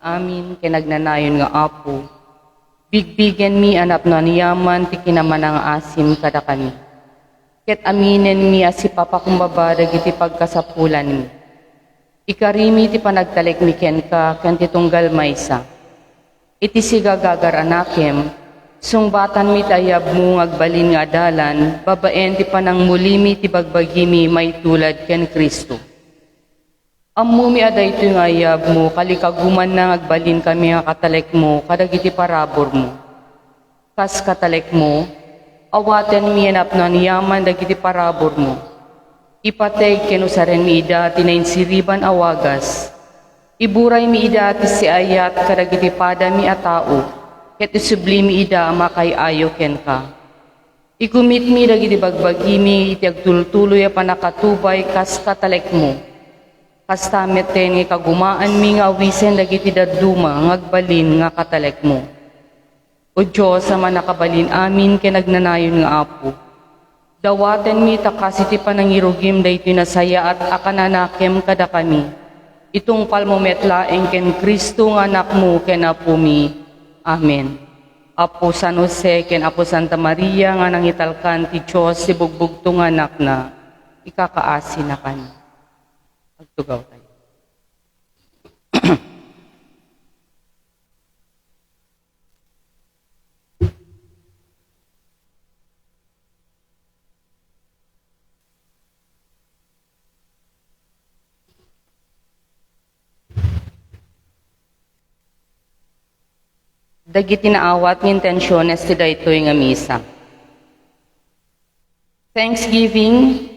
amin kinagnanayon nga apo. Bigbigen mi anap na niyaman ti kinaman ang asim kada kami. Ket aminen mi asi papakumbaba dagiti pagkasapulan mi. Ikarimi ti panagtalek mi ken ka ken ti tunggal maysa. Iti sigagagar anakem, sungbatan mi tayab mo ngagbalin nga adalan, babaen ti panang mulimi ti bagbagimi may tulad ken Kristo. Ammo mi aday ito nga ayab mo, kalikaguman na ngagbalin kami nga katalek mo, kadagiti parabor mo. Kas katalek mo, awaten mi yanap na niyaman dagiti parabor mo. Ipateg kenusaren mi ida tinainsiriban awagas. Iburay mi ida ti si ayat kadagiti pada mi atao, ket isubli mi ida makay ayo ken ka. Ikumit mi dagiti bagbagimi iti agtultuloy a panakatubay kas katalek mo. Kastamet ten nga kagumaan mi nga awisen dagiti dadduma ngagbalin nga katalek mo. O Diyos sa manakabalin amin kinagnanayon nga apo. Dawaten mi takas iti panangirugim daytoy nasaya at akananakem kada kami. Itong palmometlaeng ken Kristo nga anak mo ken apo mi. Amen. Apo San Jose ken Apo Santa Maria nga nangitalkan ti Diyos si bugbugtong anak na ikakaasi na kani. Agtugaw tayo. Dagiti naawat ng intensyones ti daytoy nga misa. Thanksgiving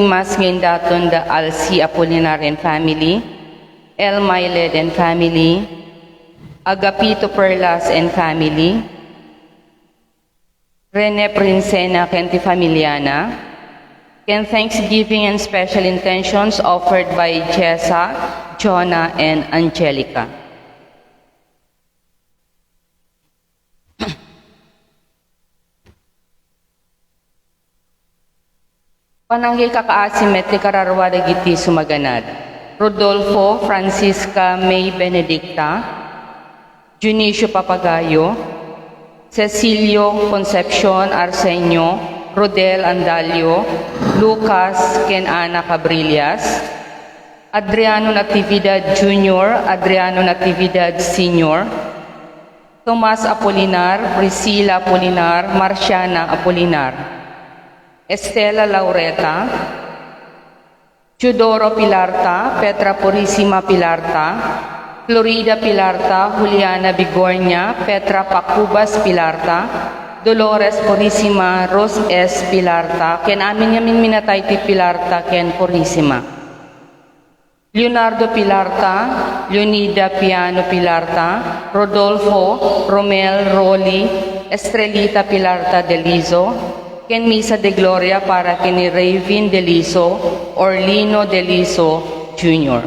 Mass ngayon daton the Alci Apolinarian family, El Mailed and family, Agapito Perlas and family, Rene Princena Kenti Familiana, and Thanksgiving and special intentions offered by Jessa, Jonah, and Angelica. Pananggi kakaasim ti kararwa dagiti sumaganad. Rodolfo Francisca May Benedicta, Junicio Papagayo, Cecilio Concepcion Arsenio, Rodel Andalio, Lucas Ken Ana Cabrillas, Adriano Natividad Jr., Adriano Natividad Sr., Tomas Apolinar, Priscilla Apolinar, Marciana Apolinar, Estela Laureta, Teodoro Pilarta, Petra Purisima Pilarta, Florida Pilarta, Juliana Bigornia, Petra Pacubas Pilarta, Dolores Purisima, Rose S. Pilarta, ken amin yamin minatay ti Pilarta ken Purisima. Leonardo Pilarta, Leonida Piano Pilarta, Rodolfo, Romel Roli, Estrelita Pilarta Delizo, ken Misa de Gloria para kini Ravin Deliso, Orlino Deliso Jr.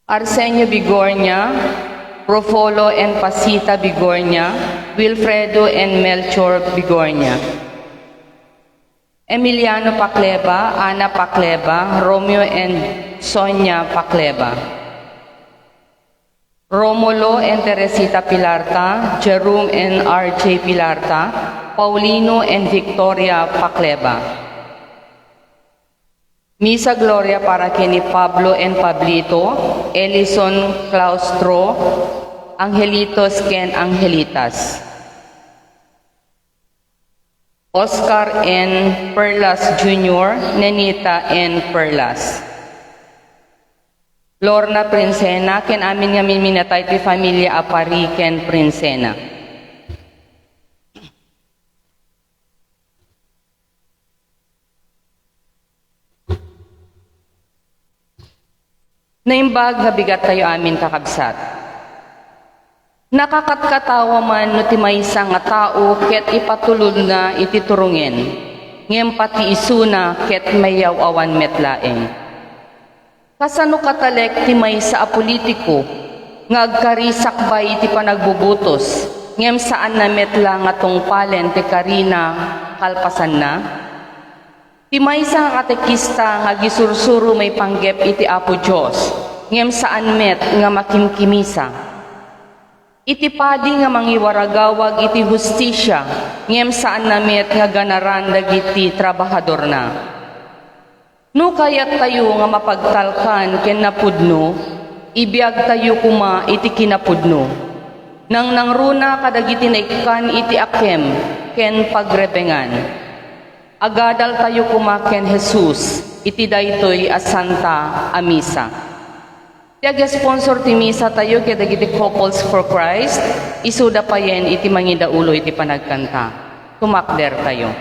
Arsenio Bigornia, Profolo and Pasita Bigornia, Wilfredo and Melchor Bigornia. Emiliano Pacleva, Ana Pacleva, Romeo and Sonia Pacleva. Romulo and Teresita Pilarta, Jerome and R.J. Pilarta, Paulino and Victoria Pacleva. Misa Gloria para kini Pablo and Pablito, Elison Claustro, Angelitos ken Angelitas. Oscar N. Perlas Jr., Nenita N. Perlas. Lorna Princena, ken amin nga minatay ti familia Apari ken Princena. Naimbag nga bigat tayo amin kakabsat. Nakakatkatawa man no ti maysa nga tao ket ipatulod na ititurungen. Ngem pati isuna ket mayaw awan metlaeng. Kasano katalek ti maysa a politiko nga agkarisakbay ti panagbubutos. Ngem saan na metla nga tungpalen ti Karina kalpasan na. Ti maysa nga katekista nga gisursuro may panggep iti Apo Dios. ngem saan met nga makimkimisa. Iti padi nga mangiwaragawag iti hustisya, ngem saan namet nga ganaran dagiti trabahador na. No kayat tayo nga mapagtalkan ken napudno, ibiyag tayo kuma iti kinapudno. Nang nangruna kadagiti naikan iti akem ken pagrebengan. Agadal tayo kuma ken Jesus, iti daytoy as Santa a Misa. Tiag-sponsor ti Misa tayo kaya dagiti Couples for Christ, isuda pa yen iti mangidaulo iti panagkanta. Tumakder tayo.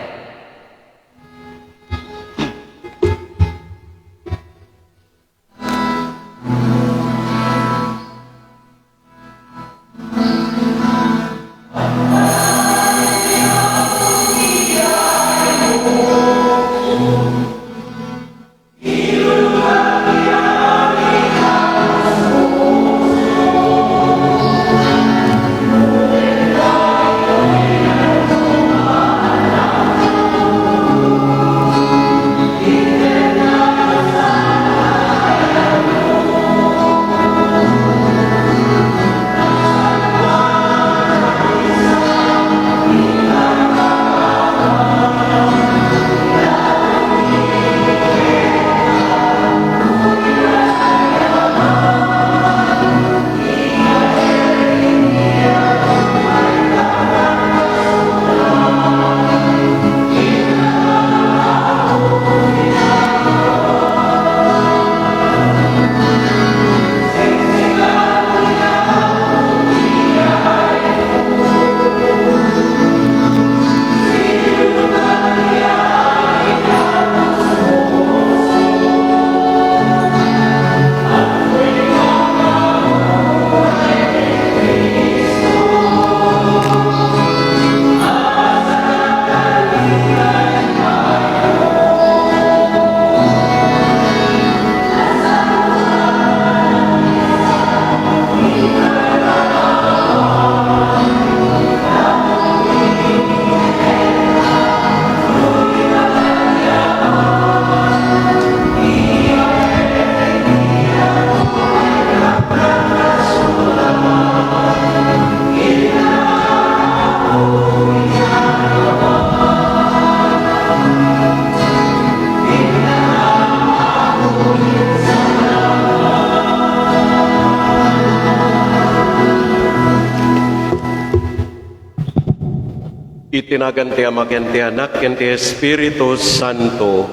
Itinagan ti Ama ken ti Anak ken ti Espiritu Santo,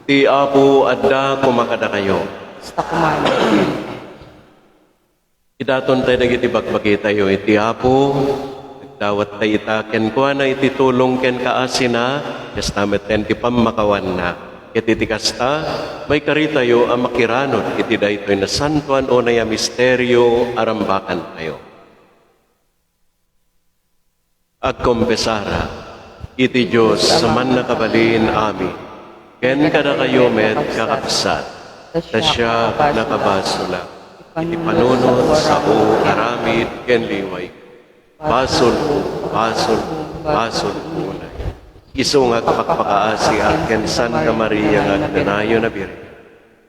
ti Apo adda kumakada kayo. Basta kumain. Idaton tayo dagiti bagbagi tayo iti Apo, nagdawat tayo itaken ko na iti tulong ken kaasina, kastamet ten ti pamakawan na. Iti kasta, may kari tayo ang makiranod, iti daytoy na santuan o na misteryo arambakan tayo. Agkompesara, iti Diyos sa man nakabalin amin, ken kada kayo met kakapsat, ta siya nakabasula, iti panunod sa o aramid ken liway, basol, unay. Isungag pakpakaasi ken Santa Maria nga nanayo na biri,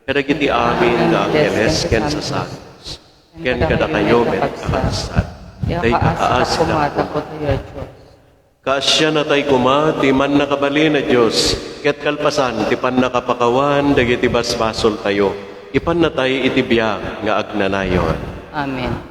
kadagiti amin nga angeles ken sa santos, ken kada kayo met kakapsat, tay kakaasi na po. Kaasya na tay kuma, ti man nakabali na Diyos, ket kalpasan, ti pan nakapakawan, dagiti basbasol tayo, ipan na tayo itibiyag nga agnanayon. Amen.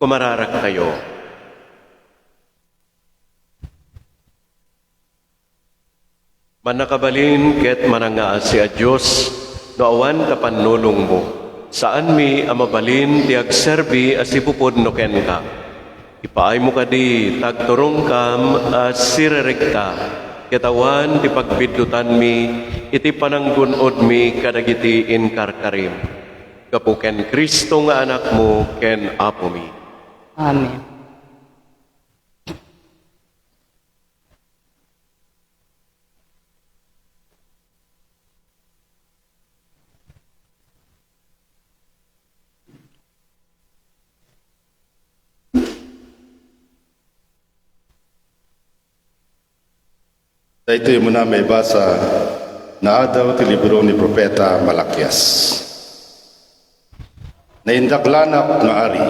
Kumararak kayo. Manakabalin ket manangaas si a Diyos, no awan kapanulong mo. Saan mi amabalin ti agserbi as ipupod no ken ka. Ipaay mo kadi tagturong kam as sirerekta. Ketawan ti pagbidutan mi, iti pananggunod mi kadagiti inkarkarim. Kapuken Kristo nga anak mo ken apo mi. Amen. Ito mo na may basa na adaw ti libro ni Propeta Malakias. Naindaklanak nga ari,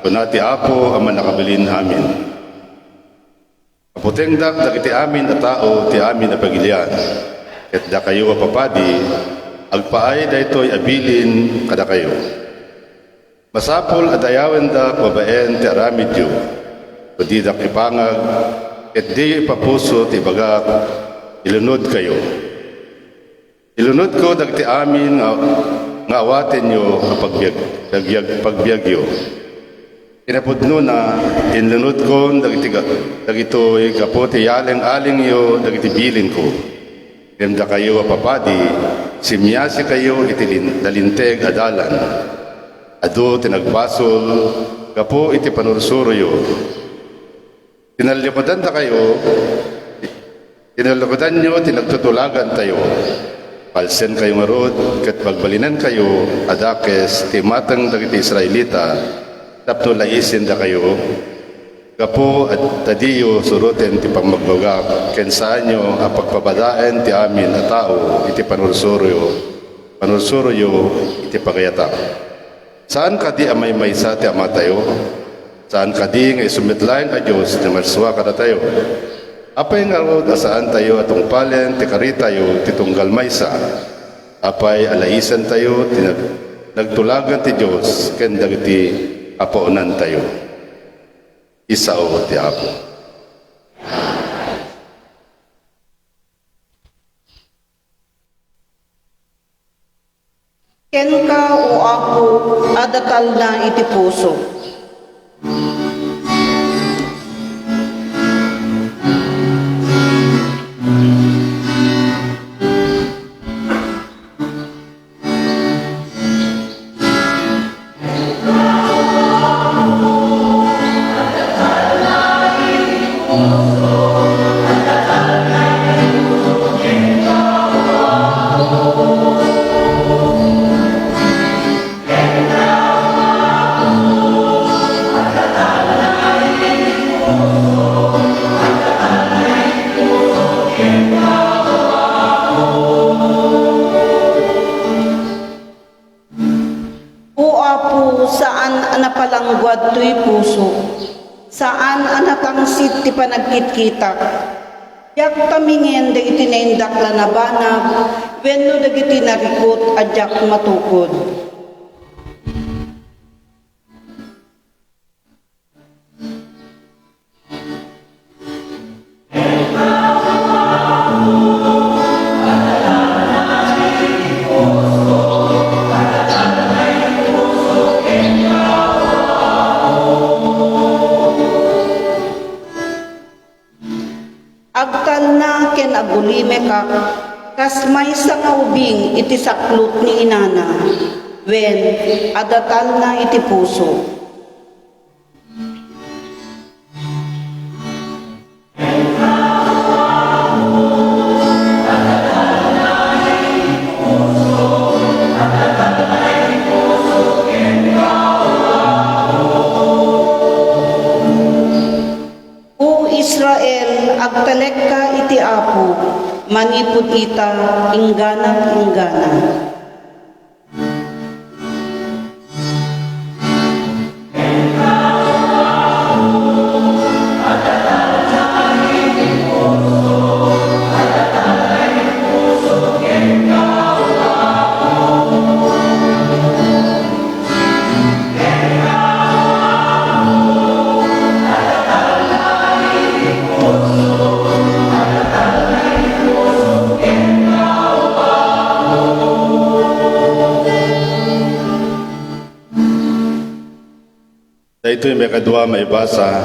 kunati Apo ang manakabilin amin. Kaputeng dak dagiti amin na tao ti amin na pagilian, ket da kayo apapadi, agpaay da ito'y abilin kada kayo. Masapol adayawen da babaen ti aramid yu, kundi dak ipangag, ket di ipapuso ti bagak, ilunod kayo. Ilunod ko dagiti amin nga awaten nyo pagbiagyo. Kinapudno na inlunod ko dagito'y kapote yaling-aling yo dagiti bilin ko. Demda kayo apapadi, simyasi kayo iti dalinteg adalan. Ado tinagbasol, kapo iti panursuro yo. Tinalikodan ta kayo, tinalikodan nyo, tinagtutulagan tayo. Palsen kayo marod, kat pagbalinan kayo, adakes, timatang dagiti Israelita, tapno laisin da kayo, kapo at tadiyo suruten ti pangmagbagak, kensaan nyo ang pagpabadaen ti amin na tao, iti panursuryo, iti pagayata. Saan ka di amay maysa ti ama tayo? Saan ka di nga isumitlayan ka Diyos na marswa ka na tayo? Apay nga rod asaan tayo atong palen, ti kari tayo, ti tunggal maysa. Apay alaisan tayo, nagtulagan ti Diyos, ken dagiti apaunan tayo. Isao ti Apo. Ken ka o Apo, adatal na iti puso. Saan napalangguad to'y puso? Saan anatangsit ti panagkitkita? Yak tamingin dagiti naindakla na banag, wenno dagiti narikot adyak matukod. Agtal na ken agulime ka, kas may nga ubing iti saklot ni inana, wen adatal na iti puso. Israel, agtalek ka iti Apo, manipod ita, ingganang-inggana. Ito'y may kadwa may basa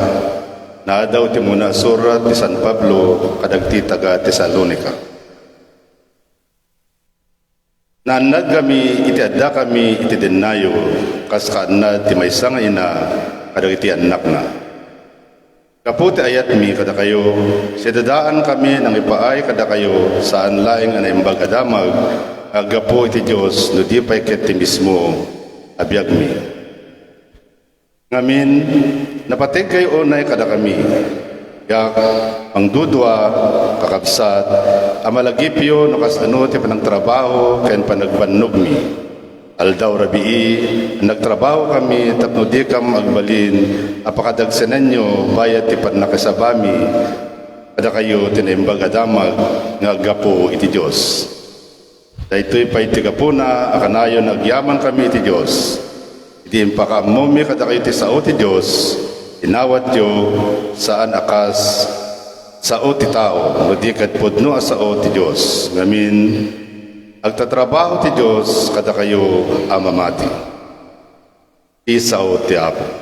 na daw ti muna surat ti San Pablo kadagti taga Tesalonica. Naanad kami iti adda kami iti denayo kas kaanad ti maysa nga ina kadagiti anak na. Kaputi ayat mi kada kayo, sidadaan kami nang ipaay kada kayo saan laing anaimbag adamag agapo iti Diyos no di pay ket ti mismo abiyag mi. Ngamin, napatig kayo unay kada kami, yak ang dudwa kakabsat amalagipyo no kasano ti panagtrabaho ken panagbannog mi aldaw rabii nagtrabaho kami tapno di kam agbalin apakadagsanan nyo bayat ti panakasabami kada kayo tinimbag adamag nga gapo iti Dios daytoy pay ti gapuna akanayo nagyaman kami iti Dios iti impakamomi kada kayo ti sao ti Dios inawat yo saan akas sao ti tao no di kat pudno a sao ti Dios ngamin agtatrabaho ti Dios kada kayo amamati ti sao ti Apo.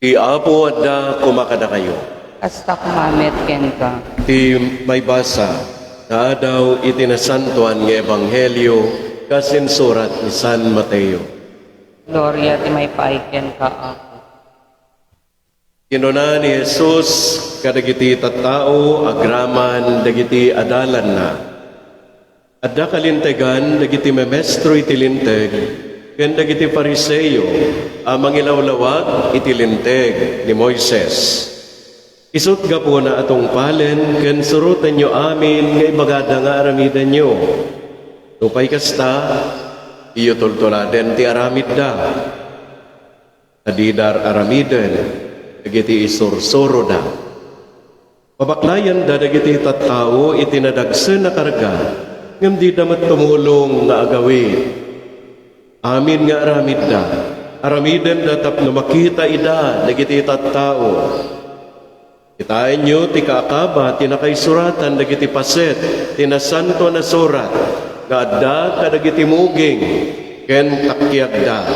Ti Apo adda kumakada kayo. Kasta kumamet ken ka. Ti may basa na adaw itinasantuan nga ebanghelyo kasinsurat ni San Mateo. Gloria ti may paiken ka ako. Kinuna ni Jesus kadagiti tattao agraman dagiti adalan na. Adda kalintegan dagiti memestro iti linteg ken dagiti Pariseo amang ilawlawag iti linteg ni Moises. Isut gapo na atong palen ken surutan nyo amin nga ibagada nga aramidan nyo. Tupay kasta iyo tultuladen ti aramid da. Adidar aramiden dagiti isursuro da. Pabaklayan da dagiti tattao itinadagsen na karga ngem di damat tumulong nga agawi. Amin nga aramid da. Aramiden da tapno makita ida dagiti tattao. Kitain nyo ti kaakaba tinakaisuratan dagiti paset tinasanto na surat nga adda kadagiti muging ken takyag da.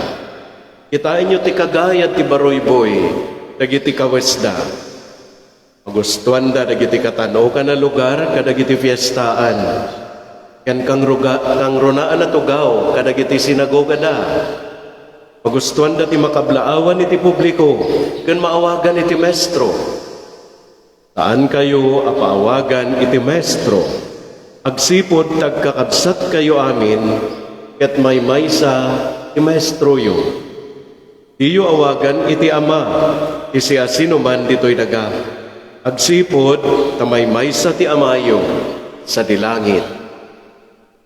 Kitain nyo ti kagayat ti baroy-boy dagiti kawesda. Magustuhan da dagiti katano ka na lugar kadagiti fiestaan. Ken kang runaan na tugaw kadagiti sinagoga da. Magustuhan da ti makablaawan iti publiko ken maawagan iti mestro. Saan kayo apaawagan iti mestro? Agsipod tagkakabsat kayo amin ket maysa ti mestro yo. Iyo awagan iti ama ti siasino man ditoy daga. Agsipod tamaymaysa ti amayo sa dilangit.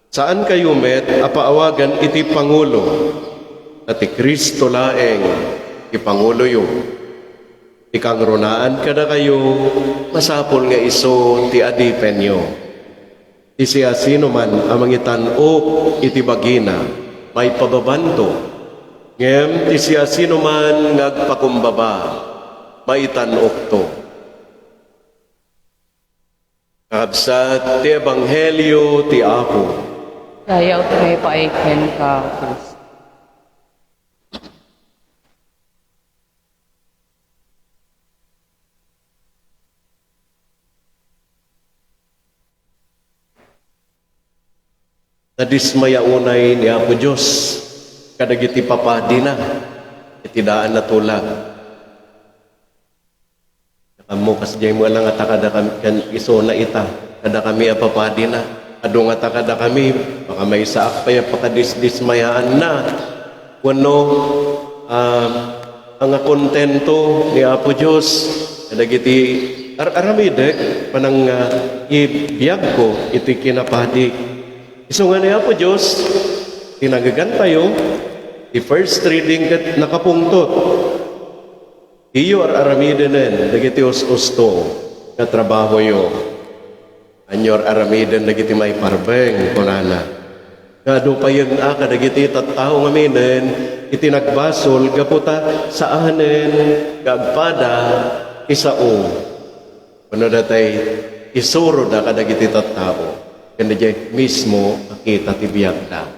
Saan kayo met apaawagan iti Pangulo? At ti Kristo laeng ti Pangulo yo. Ikang runaan kada kayo, masapol nga iso ti adipen nyo. Isiya sino man amang itanok iti bagina, may pababanto. Ngem, isiya sino man ngagpakumbaba, may itanok to. Kabsat ti ebanghelyo ti Apo. Kaya ito may paiken ka, Kristo. Nadismaya unay ni Apo Diyos, kadagiti papadi na, itidaan na tulag. Nakamukas dyan mo lang at kada kami, kan iso na ita, kada kami apapadi na. Ado nga kada kami, baka may saak pa yung pakadismayaan na. Wano, ang kontento ni Apo Diyos. Dagiti aramidek panang ibiyag ko iti kinapadi. Iso nga ni Apo Diyos, tinagagan tayo, the first reading kat nakapungtot. Iyo aramidenen, dagiti usto, katrabaho yo. Anyor aramiden dagiti may parbeng kunana. Kado pa yun kadagiti tattao ngaminen iti nagbasol gaputa saanen gagpada isao. Ano datay isuro da kadagiti tattao. Kanda jay mismo akita ti biyag da.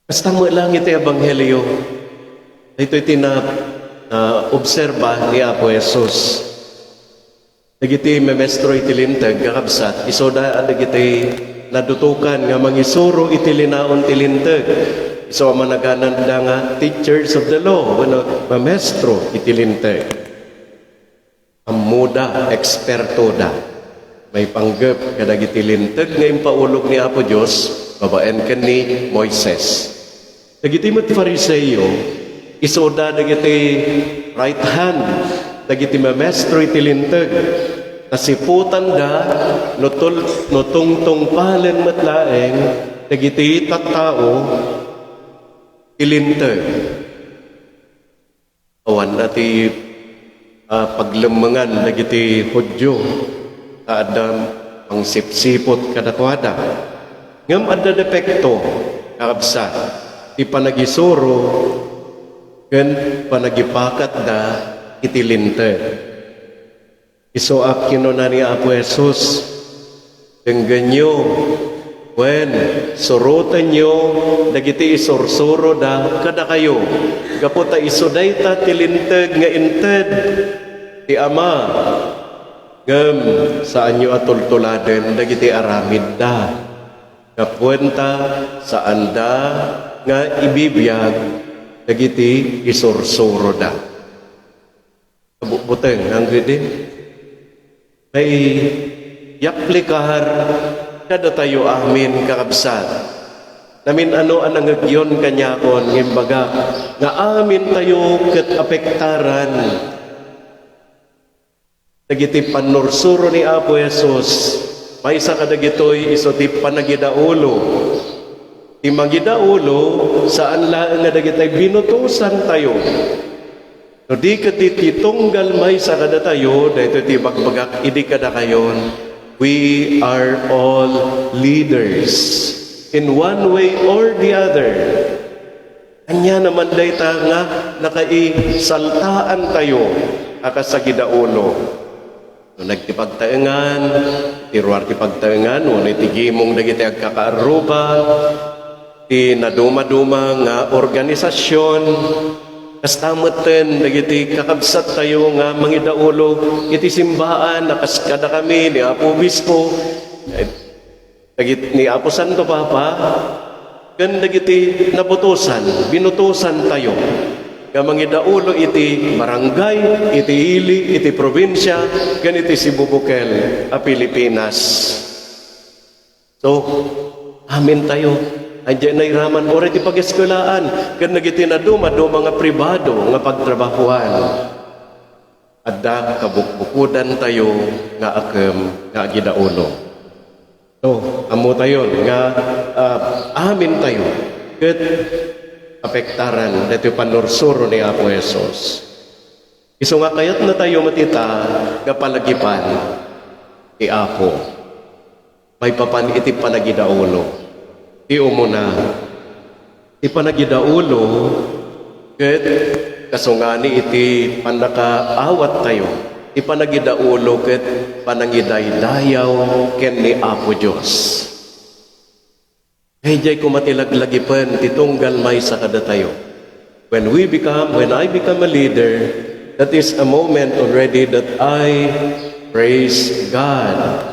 Basta mo lang iti ebanghelyo. Ito iti obserba ni Apo Jesus. Dagiti memestro iti lintag kakabsat, isoda dagiti nadutukan nga mangisuro iti linaon ti lintag. Iso managanan da nga teachers of the law, memestro iti lintag. Amuda, eksperto da. May panggap kadagiti lintag nga impaulog ni Apo Diyos, babaen ken ni Moises. Dagiti met Fariseo, isoda dagiti right hand, dagiti memestro iti lintag. Nasiputan da, nutungtong palen matlaeng, dagiti tattao, ilintag. Awan nati paglemengan dagiti Hudyo, kaadam ang sipsipot kadakwada. Ngam adda depekto, kakabsa, ti panagisuro, ken panagipakat da itilintag. Isoak kinuna ni Apo Jesus, dengganyo, when surutan nyo, dagiti isursuro da kada kayo, kaputa isuday ta tilintag nga inted, ti Ama, ngam saan nyo atultuladen, dagiti aramid da, kapuenta saan da nga ibibiyag, dagiti isursuro da. Kabuteng, ang din. May yaplekar kada tayo amin kakabsat. Namin ano ang nangagyon kanyakon ngimbaga nga amin tayo ket apektaran. Dagiti panursuro ni Apo Jesus, may isa kadagitoy iso ti panagidaulo. Ti magidaulo saan laeng nga dagitay binutusan tayo. No di ka titunggal may sa kada tayo, dahito ti bagbagak, idi kada kayon, we are all leaders in one way or the other. Anya naman dayta nga nakaisaltaan tayo akasagidaulo. No nagtipagtaengan, tiruar tipagtaengan, no itigimong dagiti agkakaaruba, ti naduma-duma nga organisasyon, kastameten dagiti kakabsat tayo nga mangidaulo iti simbaan nakaskada kami ni Apo Obispo dagiti ni Apo Santo Papa ken dagiti nabutusan binutusan tayo nga mangidaulo iti barangay iti ili iti probinsya ken iti Cebu Bukel a Pilipinas. So amin tayo. Andiyan na iraman o rin pag-eskulaan. Kan nagitinaduma do mga pribado nga pagtrabahuan. Adda kabukbukudan tayo nga akem nga gidaulo. So, amo tayo nga amin tayo. Ket apektaran dito panursuro ni Apo Jesus. Iso nga kayat na tayo matita nga palagipan ni Apo. May papan iti panagidaulo. Iumo na ipanagidaulo ket kasungani iti panakaawat tayo ipanagidaulo ket panangidaydayaw ken ni Apo Dios. Hayjay kumatilaglagipan titunggal may sa kada tayo. When I become a leader, that is a moment already that I praise God.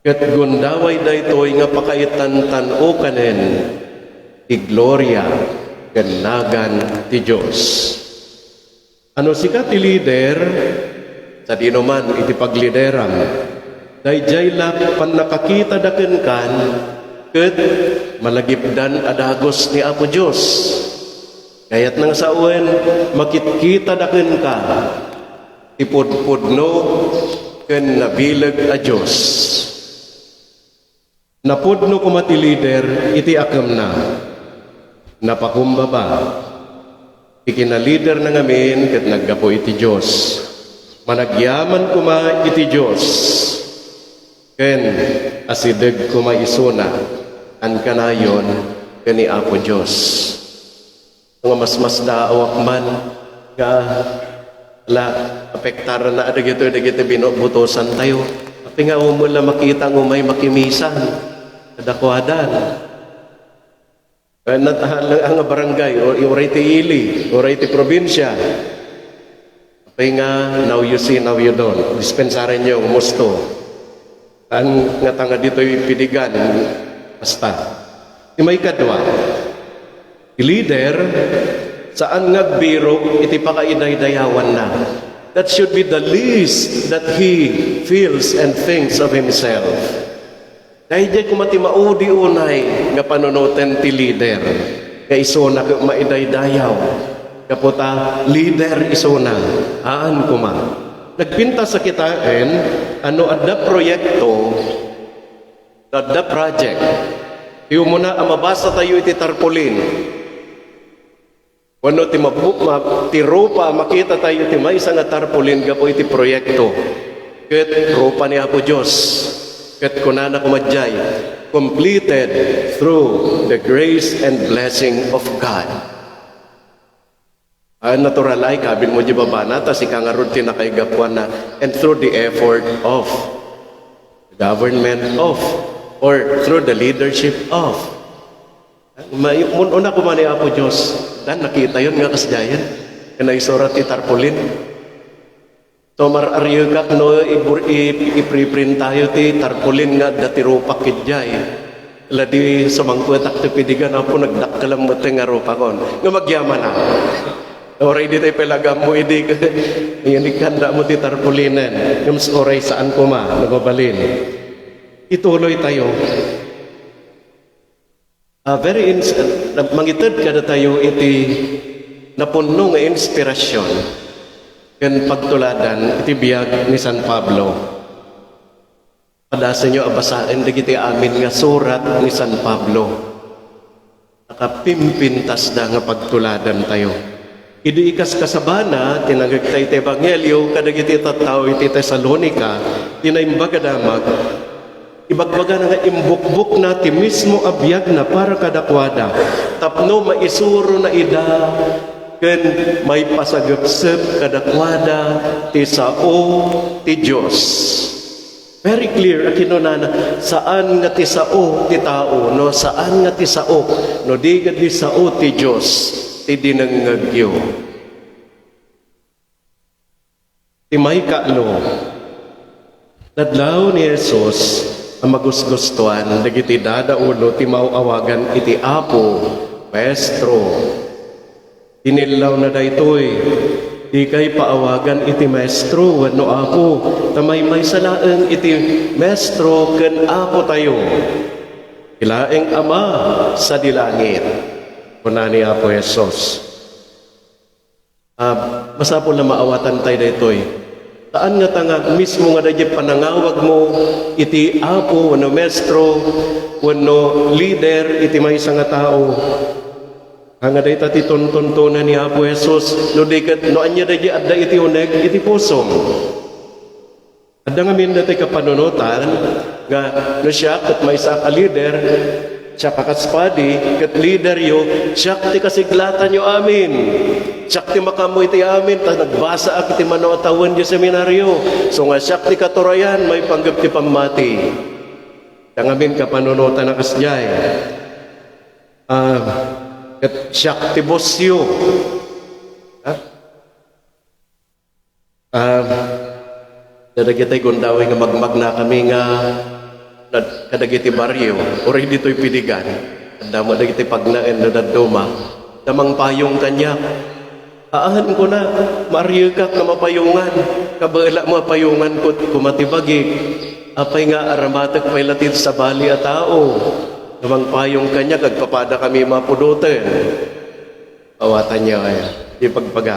Ket gundaway daytoy nga pakaitan tan-o kanen ti gloria ken nagan ti Dios. Ano sikat ti leader sa dinuman iti paglideram. Dayjay pan nakakita daken kan ket malagipdan adagos ni Apo Dios. Kayat nang sa uwan, makitkita daken ka, ipudpudno, ken nabilag a Diyos. Napudno ko mati leader, iti akam na, napakumbaba. Ikinalider na ngamin, ket naggapo iti Diyos. Managyaman kuma iti Diyos. Ken asideg kuma isuna, an kanayon, kani Apo Diyos. Nga mas daawak man, nga la apektar na adagito binubutosan tayo. Pati nga umula makita ng umay makimisan, kadakwadan. Ang barangay, oray ti ili, oray ti probinsya. Pati nga, now you see, now you don't. Dispensarin niyo, umusto. Ang nga tanga dito'y pidigan, basta. Di may kadwa. Leader, saan nga biro, iti pakainay-dayawan na. That should be the least that he feels and thinks of himself. Dahil dyan kumati maudi unay nga panunutan ti leader. Kaya isona ka maidaydayaw. Kaputa, leader isona. Aan kuma. Nagpinta sa kitain, ano adda proyekto, adda project. Iyo muna, mabasa tayo iti tarpaulin. Wano ti rupa, makita tayo ti may isang tarpaulin gapo iti proyekto. Ket rupa ni Apo Diyos. Ket kunana kumadjay, completed through the grace and blessing of God. Natural ay kabil mo di babana, tas ikangarod tinakaigapuan na, and through the effort of the government of, or through the leadership of. Una ko man ni Apo Diyos, dan nakita yun nga kasdayan, kanaysurat ti tarpaulin. Tomar aryo kak no ipriprint tayo ti tarpaulin nga dati rupak kidjay. Ladi sumangkutak ti pidigan ako nagdakkalam mo ti nga rupa kon. Nga magyaman na. Oray di tayo pelagam mo idi kanda mo ti tarpaulinan. Ngams oray saan ko ma nababalin. Ituloy tayo. Mangitid kada tayo iti napuno nga inspirasyon. Ken pagtuladan iti biyag ni San Pablo. Padasan nyo abasain dagiti amin nga surat ni San Pablo. Nakapimpintas da nga pagtuladan tayo. Idi ikas kasabana tinagagtay iti ebanghelyo kadagiti tattao iti Tesalonica tinaimbaga damag. Ibagbaga na nga imbukbuk na ti mismo abiyag na para kadakwada. Tapno maisuro na ida ken may pasagapsep kadakwada ti sao ti Dios. Very clear akinunana saan nga ti sao ti tao no saan nga ti sao no di gad ti sao ti Dios ti dinangagyo. Ti may kaalo nadlaw ni Jesus ang magusgustuan dagiti dadaulo ti mauawagan iti Apo Maestro. Inilaw na daytoy, di kay paawagan iti maestro, wano Apo, tamay may salaeng iti maestro, ken Apo tayo. Ilaeng Ama sa dilangit. Kuna ni Apo Jesus. Basta po na maawatan tayo daytoy. Taan nga tanga, mismo nga daytoy panangawag mo, iti Apo, wano maestro, wano leader, iti may nga tao. Hanga day tati tontonan ni Apo Jesus, no dikat no anya day adda iti uneg iti pusom. Adda nga min dati kapanunutan nga no siya ket may isa ka leader, siya kakaspadi ket leader yo, siya ti kasiglatan yo amin. Siya ti makamu iti amin ta nagbasa ak iti manawatawan yo seminaryo. So nga siya ti katurayan may panggap ti pamati. Tangamin kapanunutan na kasjay. At Shakti Bosyo. Dadagitay gundaway nga magmag na kami nga kadagiti baryo. Uri dito'y pidigan. Damo dagiti pagnaen na daduma. Damang payong kanya. Aahan ko na, Mario ka na mapayungan. Kabala mo payungan ko kumatibagi. Apay nga aramatak pay latid sa bali at tao. Namang payong kanya, kagpapada kami mapudutin. Awatan niya kaya. Ipagpaga.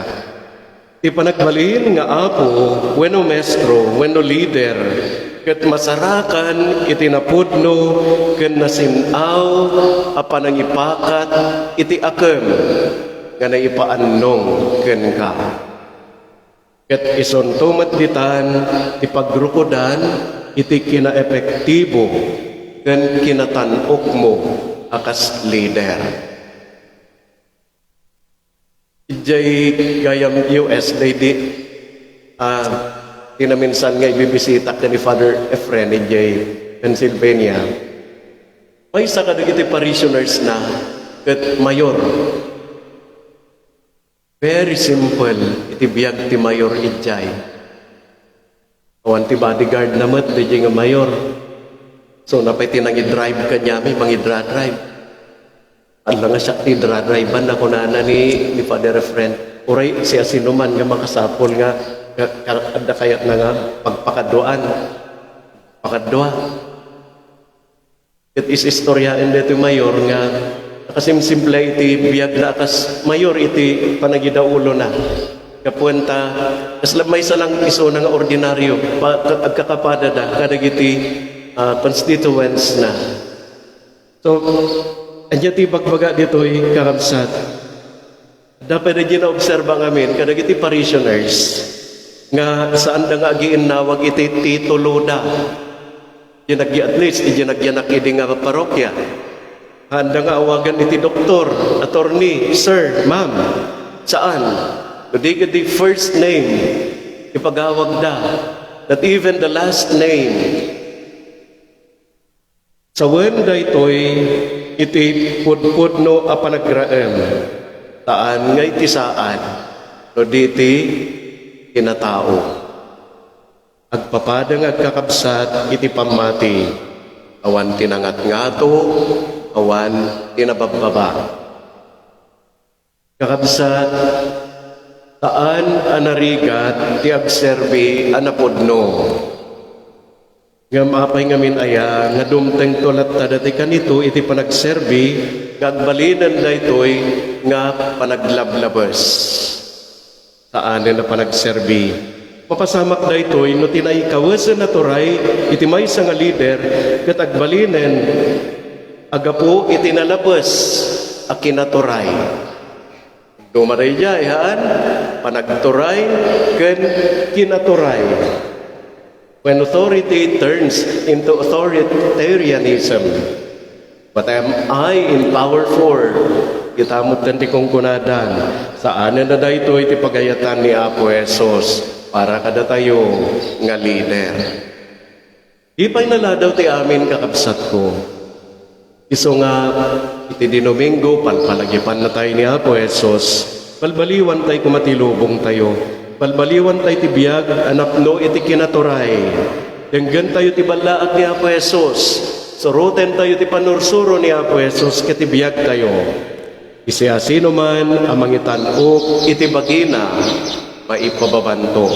Ti panagbalin nga apo, wenno mestro, wenno leader, ket masarakan iti napudno ken nasinaw a panangipakat iti akem nga naipaannong ken ka. Ket ison tumatditan ti pagrukodan iti kinaepektibo ken kinatanok mo akas leader. Ijay gayam US, they di tinaminsan nga ibibisita ka ni Father Efren, ijay Pennsylvania. May isa ka iti parishioners na ket mayor. Very simple, iti biyag ti mayor ijay. Awan ti bodyguard namat, ijay nga mayor. So napay tinang-drive ka niya, may mang-drive. Alam nga siya, ti-drive-an ako na ni Father Efren. Uray, siya sinuman nga makasapol nga, kada kayat na nga, pagpakaduan. Pakadua. It is istoryain dito mayor nga, nakasimsimple iti biyag na akas mayor iti panagidaulo na. Kapuenta, kaslamay sa lang iso na nga ordinaryo, agkakapada da, kadag iti constituents na. So, anya ti bagbaga dito'y kakabsat. Dapat na gina-obserba ngamin, kadag iti parishioners, nga saan na nga giinawag iti titulo da. At least, ginagyanak iti nga parokya. Handa nga awagan iti doktor, attorney, sir, ma'am. Saan? Kundi the first name, ipagawag da. That even the last name. Sa wenda ito'y iti pudpudno a panagraem. Taan nga iti saan, no diti kinatao. Agpapadang agkakabsat iti pamati, awan tinangat-ngato, awan tinababbaba. Kakabsat, taan anarigat ti agserbi anapudno. Nga mapay ngamin aya, nga dumteng tulat tadati kanito, iti panagserbi, gagbalinan da ito'y nga panaglablabas. Saan na panagserbi. Papasamak da ito'y, no tinaikawasan na turay, iti may nga leader, kat agbalinan, agapo iti nalabas, a kinaturay. Dumaray dya, ihaan, panagturay, ken kinaturay. When authority turns into authoritarianism, but am I in power for? Itamot tanti kong kunadan. Saan na da ito iti pagayatan ni Apo Jesus para kada tayo nga leader. Ipay naladaw ti amin kakabsat ko. Iso nga iti di Domingo, palpalagipan na tayo ni Apo Jesus. Balbaliwan tayo kumatilubong tayo. Balbaliwan tayo ti biyag, anapno iti kinaturay. Denggan tayo ti balaag ni Apo Jesus. Surutin tayo ti panursuro ni Apo Jesus, kiti biyag tayo. Isiyasino man amang itanok, iti bagina, maipababanto.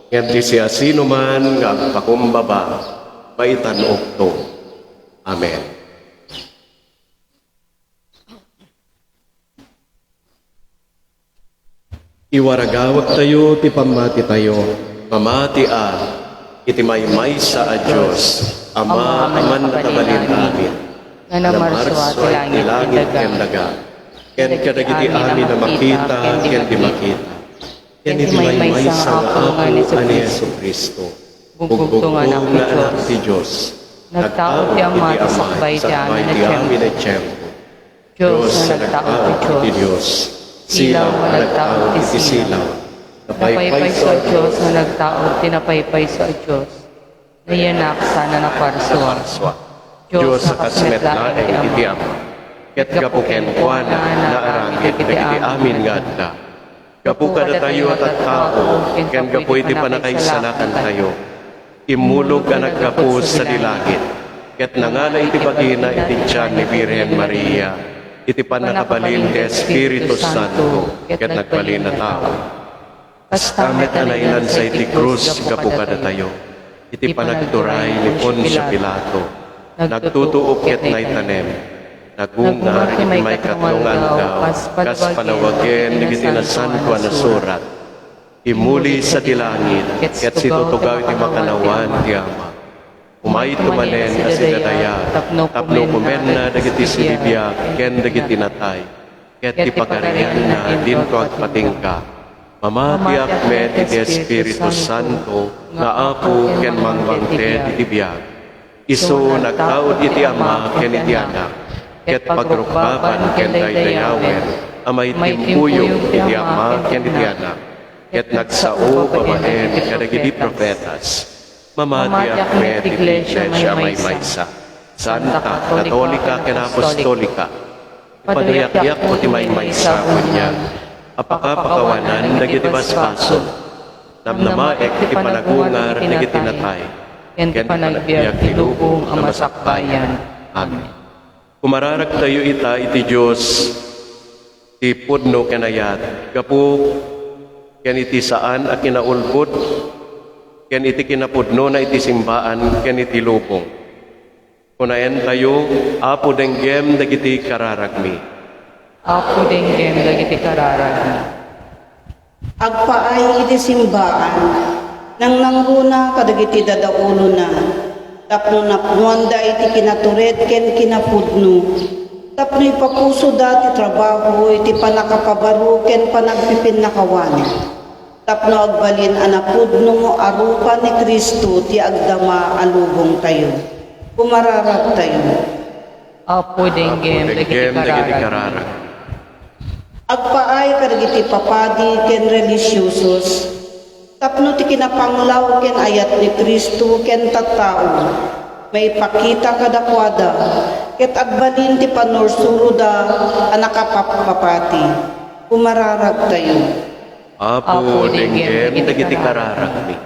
Ngayon ti siyasino man nga pakumbaba, maitanok to. Amen. Iwaragawag tayo, ti pamati tayo, mamati iti maymay sa Diyos, Ama, aman na tabalin amin, nga namarso at langit ken daga, ken kadagiti amin na makita, ken di makita, ken iti maymay sa apo ani Jesucristo, bugbog nga anak ti Diyos, nagtao ti Ama, sakbay ti amin na tiyempo. Diyos na nagtao ti Diyos, silaw nga nagtao ti silaw, napaypay sa Diyos na nagtao tinapaypay sa Diyos, nayanak sana na parswa. Diyos sa kasmetlaeng iti Ama, ket gapuken kuana na arangit iti amin nga adda. Gapu kada tayo at tao, ken gapu iti panakaisalakan tayo. Imulog ka naggapu sa dilangit, ket nangala iti bagina iti tiyan ni Birhen Maria, iti panakabalin ti Espiritu Santo, ket nagbalin na tao. Kastamet anailan sa iti krus, gapu kada tayo, iti panagturay ni Poncio Pilato, nagtutuop ket naitanem, nagungar iti may katungan daw, kas panawagen dagiti nasan ko na surat. Imuli sa dilangit, ket situtugaw iti makanawan ti Ama. Umay tumanen na sinadaya, tapno kumen na dagiti silibiyag, ken dagiti natay. Ket ti pagarian na dinto at patingka. Mamatiak met iti Espiritu Santo, nga apo ken mangwangted iti biyag. Isu nagtaod iti Ama ken iti Anak, ket pagrukbaban ken daydayawen, amay timpuyong iti Ama ken iti Anak, ket nagsao babaen kadagiti propetas. Mamatiak met iti Iglesia may maysa, Santa, Katolika ken Apostolika, padayakyak mo ti may maysa kunyag, apakapakawanan dagiti basbaso, namnamaek iti panagungar dagiti natay, ken panagbiag ti lubong ang masakbayan. Amen. Kumararag tayo ita iti Diyos, ti pudno kenayat, gapu ken iti saan a kinaulbod, ken iti kinapudno na iti simbaan, ken iti lubong. Kunaen tayo, apo denggem dagiti kararagmi. Apo denggem dagiti kararagmi. Agpaay iti simbaan, nang nangguna kadagiti dadaulo na, tapno napnuanda iti kinaturet ken kinapudno, tapno ipapuso dati trabaho iti panakapabaru ken panagpipin nakawan, tapno agbalin anapudno mo arupa ni Kristo ti agdama alubong tayo. Kumararag tayo. Apo denggem dagiti kararagmi. Agpaay kadagiti papadi ken relisyosos, tapno ti kinapanglaw ken ayat ni Kristo ken tattao, may pakita kadakwada, ket agbalin ti panursuruda anakapapapati. Kumararag tayo. Apo denggem dagiti kararagmi.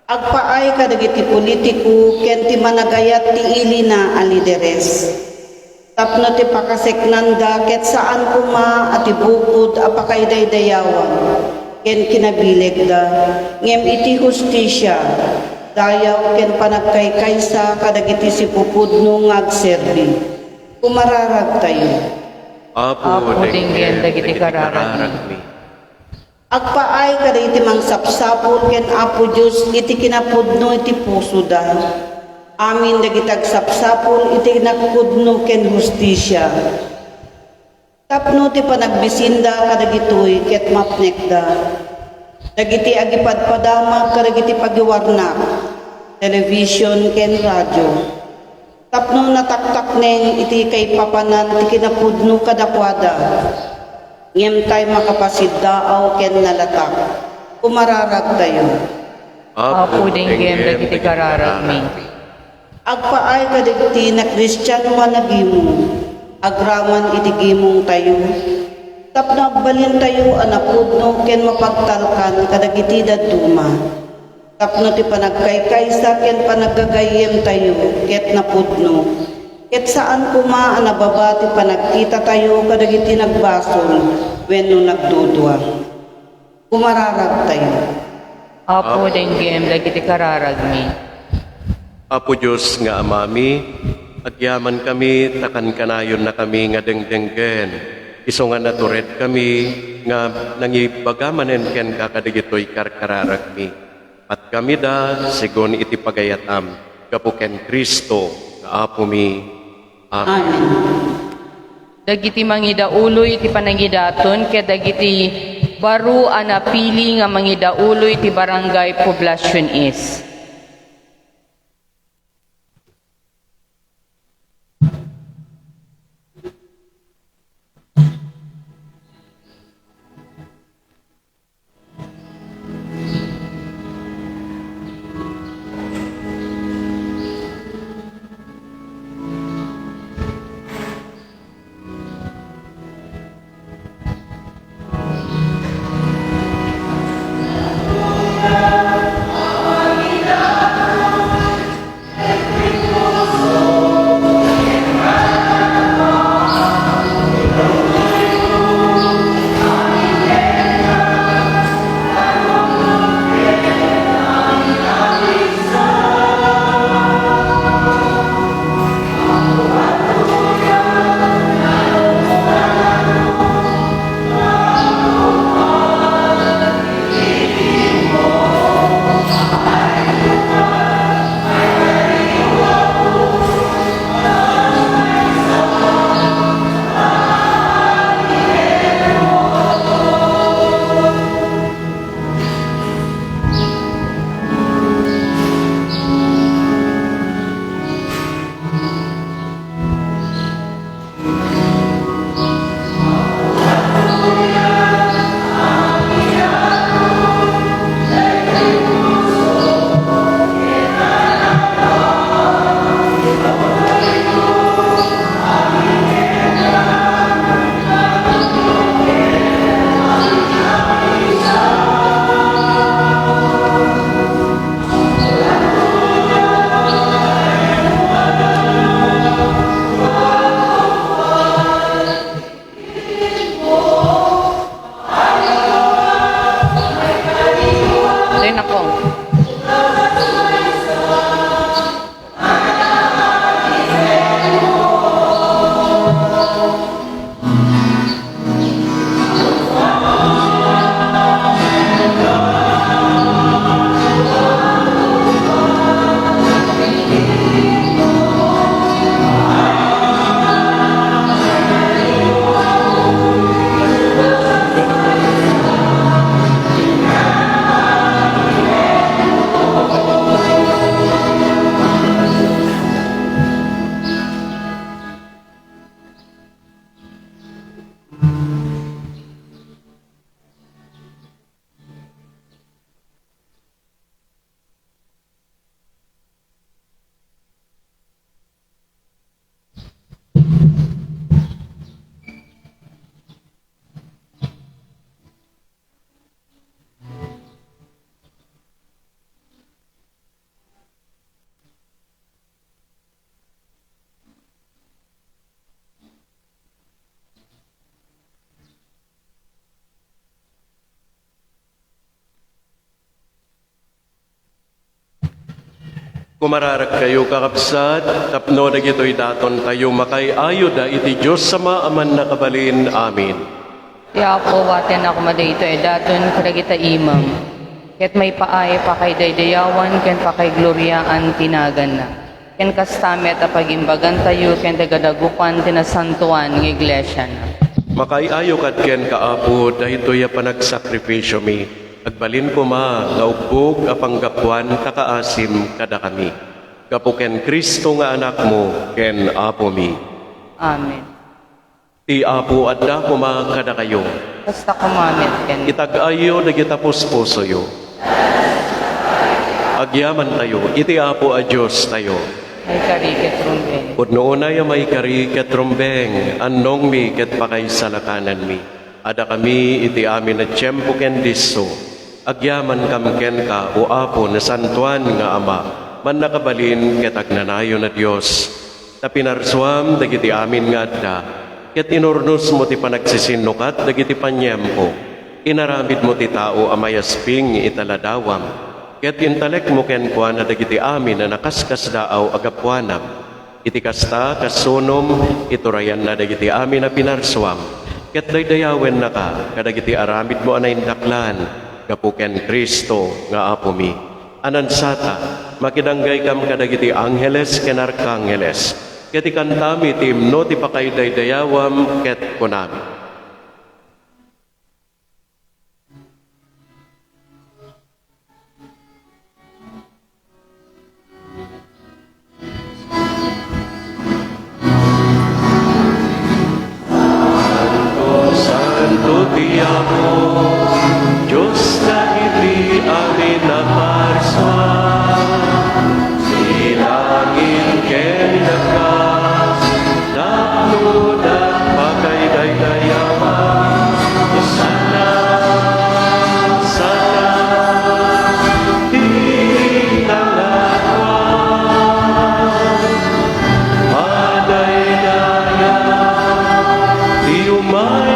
Agpaay kadagiti politiko ken ti managayat ti ili na alideres. Tapno ti pakaseknanda ket saan kuma at ibukod apakaydaydayawan ken kinabilig da ngem iti hustisya dayaw ken panagkaykaysa kadagiti sipupudno nga agserbi. Kumararag tayo. Apo denggem dagiti kararagmi. Agpaay kadagiti mangsapsapul ken Apo Dios iti kinapudno iti puso da. Amin dagiti agsapsapul iti nakpudno ken hustisya. Tapno ti panagbisinda kadagitoy ket mapnekda. Dagiti agipadpadamag kadagiti pagiwarnak, television ken radyo. Tapno nataktak neng iti kay papanan ti kinapudno kadakwada. Ngem tayo makapasidaaw ken nalatak. Kumararag tayo. Apo denggem dagiti kararagmi. Agpaay kadagiti na Kristiyano nga nagimo, agraman iti gimong tayo. Tapno agbalin tayo anapudno ken mapagtalkan kadagiti daduma. Tapno ti panagkaykaysa ken panaggagayem tayo ket napudno. Ket saan kuma anababati panagkita tayo kadagiti nagbasol wenno nagdudwa. Kumararag tayo. Apo denggem dagiti kararagmi. Apo Diyos nga amami, agyaman kami, takan kanayon na kami nga dengdenggen. Iso nga natured kami, nga nangibagamanen ken kakadigitoy karkararagmi. At kami da, sigon iti pagayatam, kapuken Kristo, nga apo mi. Amen. Amen. Dagiti mangidauloy iti panangidaton ket dagiti baro a napili nga mangidauloy iti barangay Poblacion East. Ay, nako. Kumararag kayo kakabsat, tapno na gito'y daton tayo makay ayoda iti Diyos sa maaman na kabalin. Amin. Ya po, waten ako madayto daton kadagita imam. Ket may paay pa kay daydayawan, ken pa kay gloryaan tinagan na. Ken kastamet a pagimbagan tayo, ken dagadagupan tinasantuan ng iglesia na. Makay ayo kat ken kaapo, dahito'y panagsakripisyo mi. Agbalin ko ma, nga ugbog a panggapuan kakaasim kada kami. Kapo ken Kristo nga anak mo, ken apo mi. Amen. Ti apo adda ko ma kada kayo. Basta kumamit ken. Itag-ayo dagita puspusoyo. Agyaman tayo, iti apo a Diyos tayo. Ay kariket rumbeng. Pudno na ya may kari ket rumbeng, annong mi ket pakay salakanan mi. Ada kami iti amin na tiyempo ken disso. Agyaman kam ken ka, o apo na santuan nga ama, man nakabalin ket agnanayo na Dios. Ta pinarsuam dagiti amin nga adda, ket inurnos mo ti panagsisinukat dagiti panyempo. Inaramid mo ti tao amayasping italadawam. Ket intalek mo ken kuan dagiti amin na nakaskas daaw agapuanam. Iti kasta kasunom iturayan na dagiti amin na pinarsuam. Ket daydayawen na ka kadagiti aramid mo anay daklan. Kapuken Kristo nga apo mi. Anansata, makidanggay kam kadagiti angheles ken arkangheles. Ket ikantami ti himno ti pakaydaydayawam ket kunami. Santo ti amo, Diyos na iti amin na parswa. Silangin ken dagas, napno dat pakaydaydayawam. Sana, sana, itangatwan. Madaydaya, di umay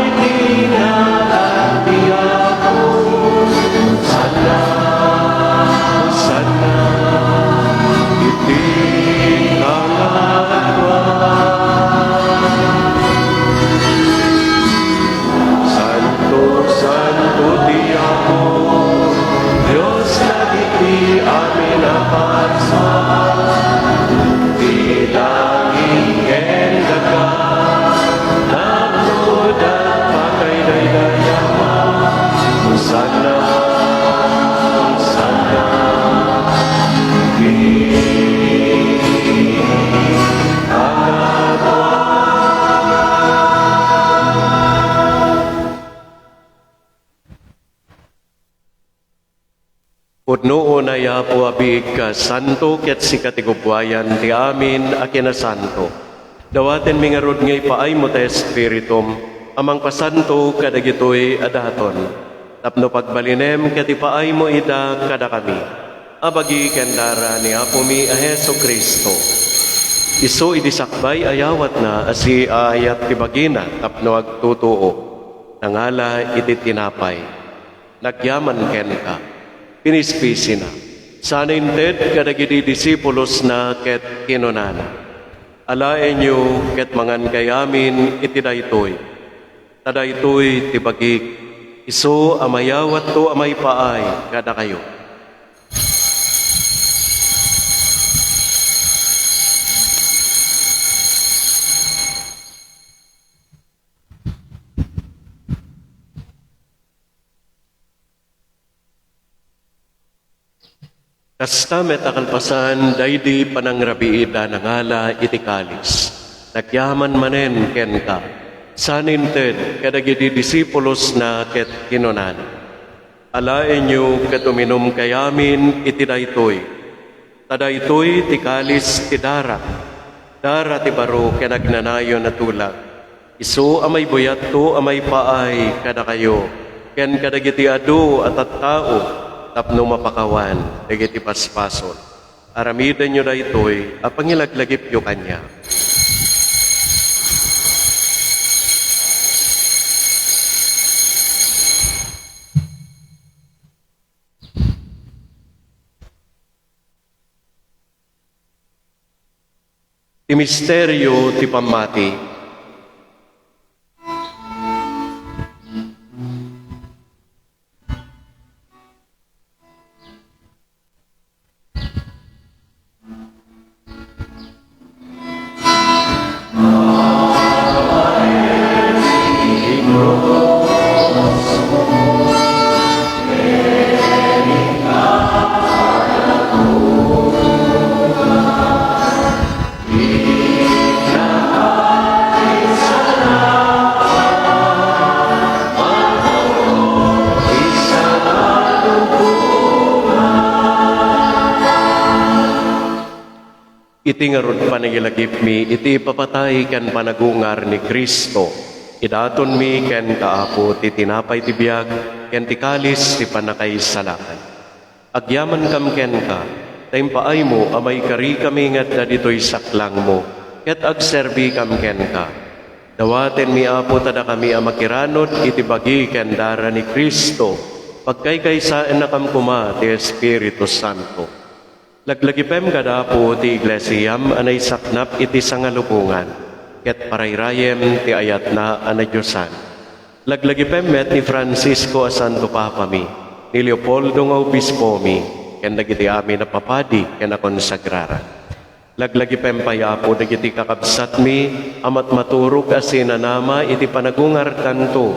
Pudno na yapo abig ka, santo ket si katigubwayan ti amin a kinasanto. Dawaten mingarod ngay paay mo ta espiritum, amang pasanto kadagitoy adaton. Tapno pagbalinem ket ipaay mo ida kada kami. Abagi kendara ni apo mi a Heso Kristo. Iso idisakbay ayawat na asi ayat ti bagina tapno agtutuo. Nangala iti tinapay. Nagyaman ken ka. pinispisi na. Sana inted kadagiti disipulos na ket kinunana. Alaen nyo ket mangan kayamin iti daytoy. Tadaytoy tibagik, iso amayawat to amay paay kada kayo. Kasta metakalpasan daydi panangrabiida nangala iti kalis. Nagyaman manen ken ka. Saninted kadagiti disipulos na ket kinunan. Alaen nyo ket uminom kayamin iti daytoy. Tadaytoy ti kalis ti dara. Dara ti baro ken agnanayon na tulag. Isu amay buyat to amay paay kada kayo. Ken kadagiti adu at tao tapno mapakawan, dagiti paspason. Aramidan nyo na ito'y, apangilaglagip nyo kanya. Ti misteryo ti pamati. Iti nga rod panagilagip mi, iti papatay kan panagungar ni Kristo. Idaton mi ken kaapo ti tinapay ti biag, ken ti kalis ti panakaisalakan. Agyaman kam ken ka, taympaay mo amay kari kami nga dito'y saklang mo, ket agserbi kam ken ka. Dawaten mi apo tada kami amakiranod iti bagi ken dara ni Kristo, pagkaykaysaan na kam kuma ti Espiritu Santo. Laglagipem kadapo ti iglesiyam anay saknap iti sangalupungan, ket parayrayem ti ayat na anadyosan. Laglagipem met ni Francisco a Santo Papa mi, ni Leopoldo nga obispo mi, ken dagiti amin na papadi ken akonsagraran. Laglagipem payapo dagiti kakabsat mi, amat maturog asinanama iti panagungar kanto,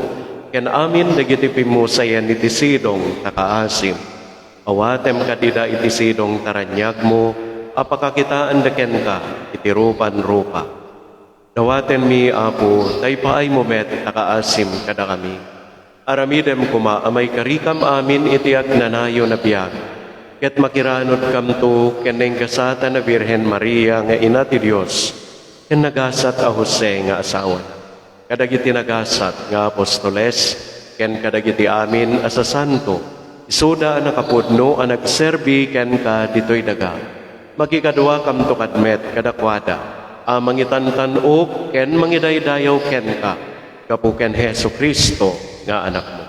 ken amin dagiti pimusayan iti sidong takaasim. Awatem kadida iti sidong taranyag mo, apakakitaan deken ka, iti rupan-rupa. Dawaten mi, Apo, taypaay mo met, nakaasim kada kami. Aramidem kuma, amay karikam amin iti agnanayo na biyag. Ket makiranod kam to, keneng kasata na Birhen Maria nga ina ti Diyos, ken nagasat a Jose nga asawan. Kadagiti nagasat nga apostoles, ken kadagiti amin asa santo, isuda ang nakapudno ang nagserbi ken ka dito'y daga. Magikadwa kam to kadmet kadakwada. Mangitantanok ken mangidaydayaw ken ka. Kapu ken Hesu Kristo nga anak mo.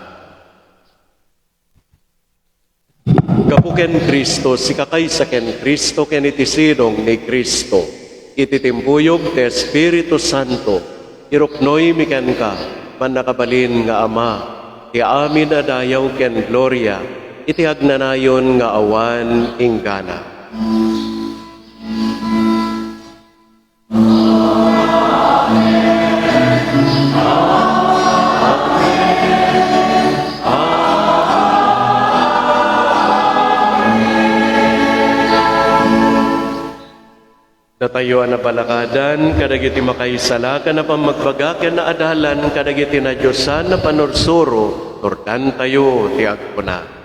Kapu ken Kristo, si kakaysa ken Kristo ken itisidong ni Kristo. Ititimpuyog te Espiritu Santo. Iruknoy mi ken ka, man nakabalin nga Ama, ti amin adayaw ken gloria, iti agnanayon nga awan inggana. Datayo na balakadan, kadagiti makaisala, na pamagbagaken na adalan, kadagiti na Diyosan na panursuro, turtan tayo, ti agpuna.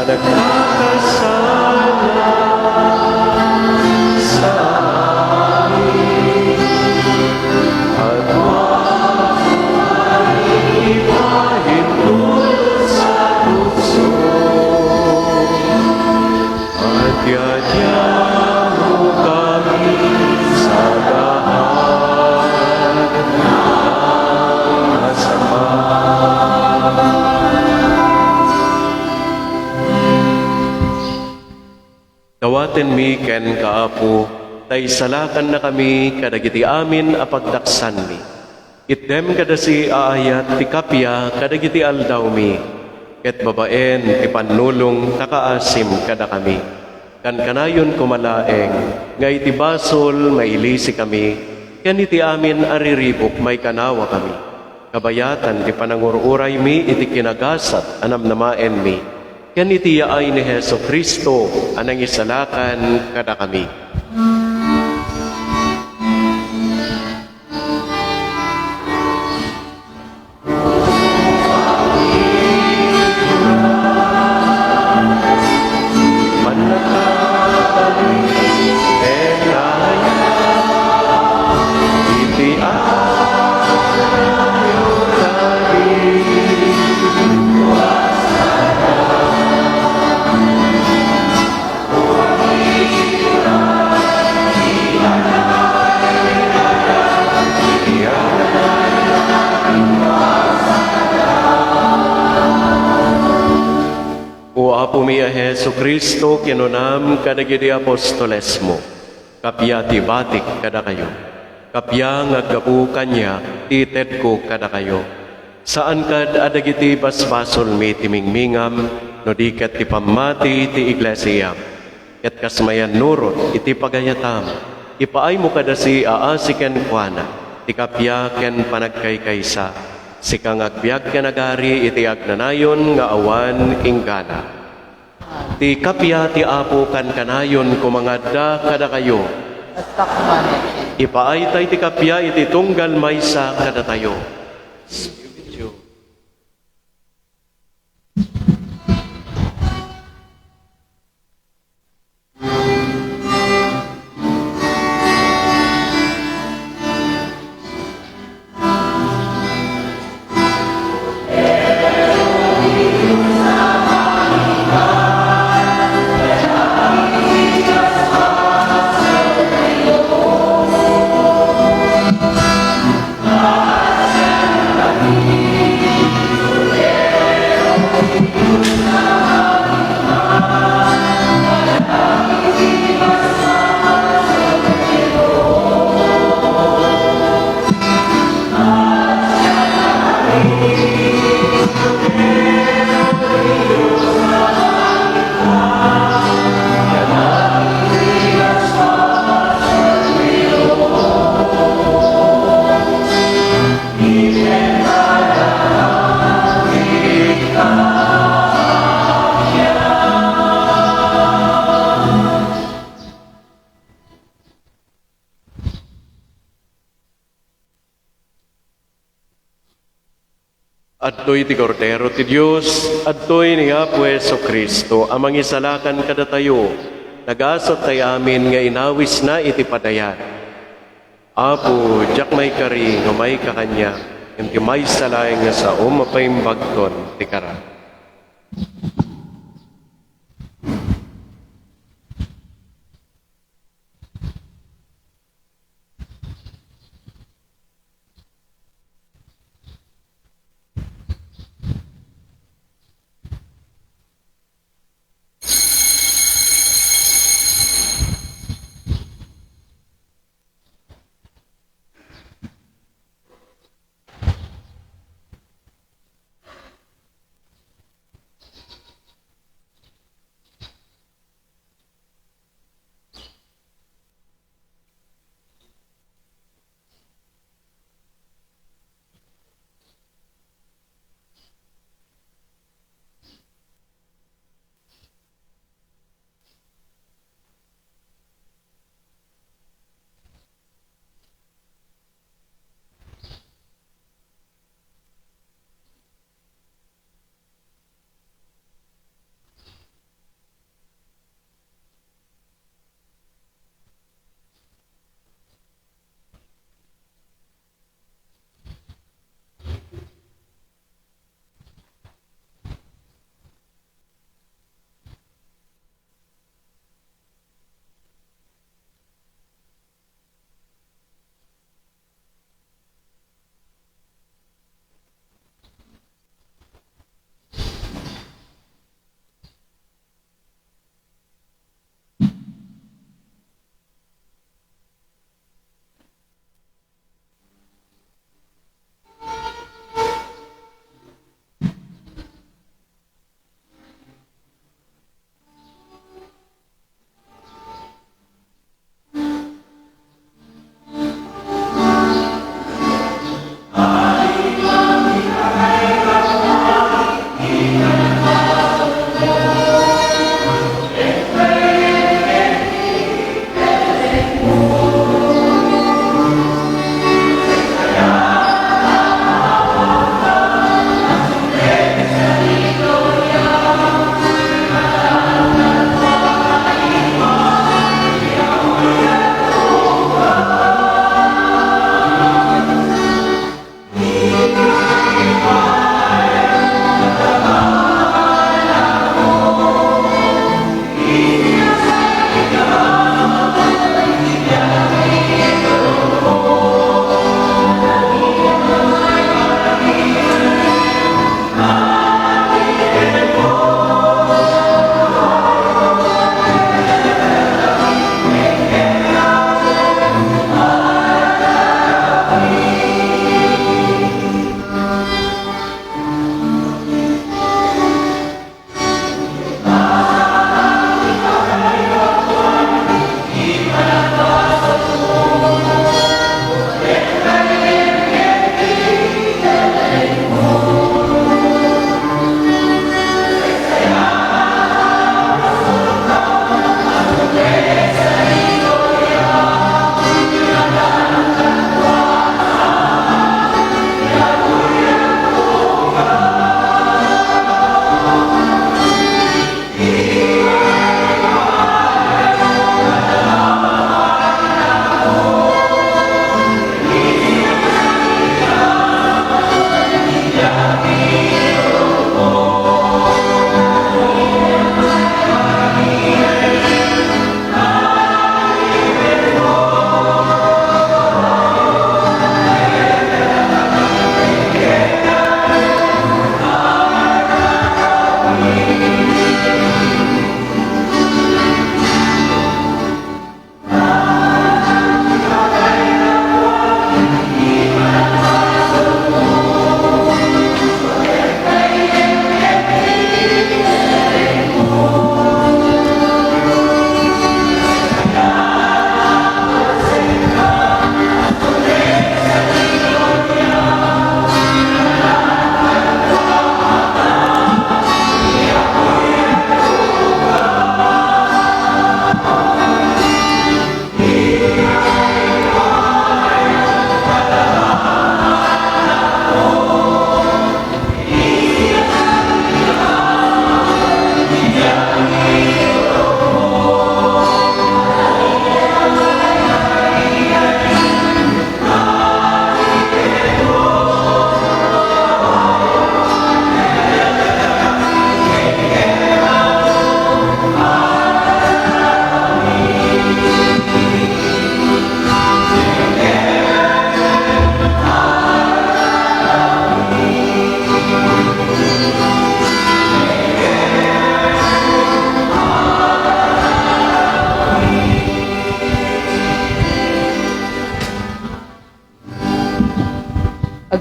nagkakasala sa amin at ipahintulot sa puso at yadya mo kami sa lahat ng masama. Dawaten mi ken kaapo, tay salakan na kami kadagiti amin apagdaksan mi. Itdem kadasi aayat ti kapya kadagiti aldaw mi, ket babaen ti panulong takaasim kada kami. Kan kanayon kumalaeng, nga iti basol mailisi kami, ken iti amin ariribok may kanawa kami. Kabayatan ti panangururay mi iti kinagasat anamnamaen mi, ken iti yaay ni Heso Kristo anang isalakan kada kami. O Apo mi a Heso Kristo, kinunam kadagiti apostoles mo, kapya ti batik kada kayo. Kapya ngaggapu kanya, tited ko kada kayo. Saan kad adagiti basbasol mi timingmingam, no di ket ti pamati ti iglesia. Ket kasmayan nurot iti pagayatam, ipaay mo kada si aasi ken kuana, ti kapya ken panagkaykaysa. Sikang agbyag kanagari iti agnanayon nga awan inggana. Ti kapya ti Apo kan kanayon kumangadda kada kayo. At takmanet. Ipaay tay ti kapya iti tunggal maysa kada tayo. Adtoy ti Cordero ti Dios, adtoy ni Apo Heso Kristo, amang isalakan kada tayo, nagasat tayo amin nga inawis na iti padayan. Apo, jak may kari, nga may kakanya, hindi may salay nga sa umapaimbagton ti kara.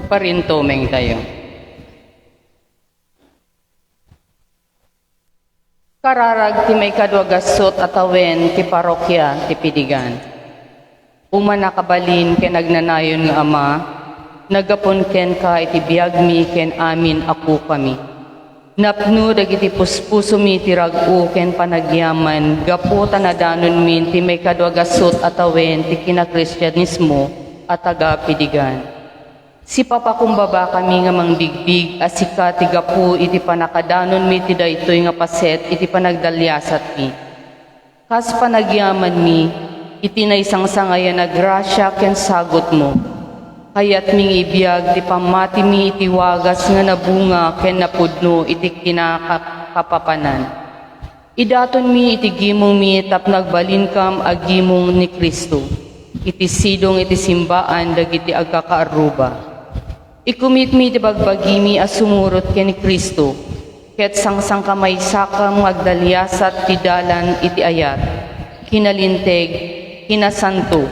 Parintumeng tayo. Kararag ti may kadwagasot at awen ti parokya ti Pidigan. Umanakabalin ken nagnanayon nga ama, nagapon ken ka iti biagmi ken amin ako kami. Napno dagiti puspuso mi ti rag-u ken panagyaman, gapo tanadanon min ti may kadwagasot at awen ti kinakristyanismo at taga Pidigan. Si papakumbaba kami nga mangbigbig asika ti gapu iti panakadanon mi ti daytoy nga paset iti panagdalyasat mi. Kas panagyaman mi, iti naisangsangayan na grasya ken sagot mo. Kayat ming ibiyag ti pamati mi iti wagas nga nabunga ken napudno iti kinakapapanan. Idaton mi iti gimong mi tap nagbalinkam agimong ni Kristo. Iti sidong iti simbaan dagiti agkakaaruba. Ikumit mi ti bagbagimi as sumurot ken ni Kristo, ket sangsang kamay sakam magdalyasat ti dalan iti ayat, kinalinteg, kinasanto.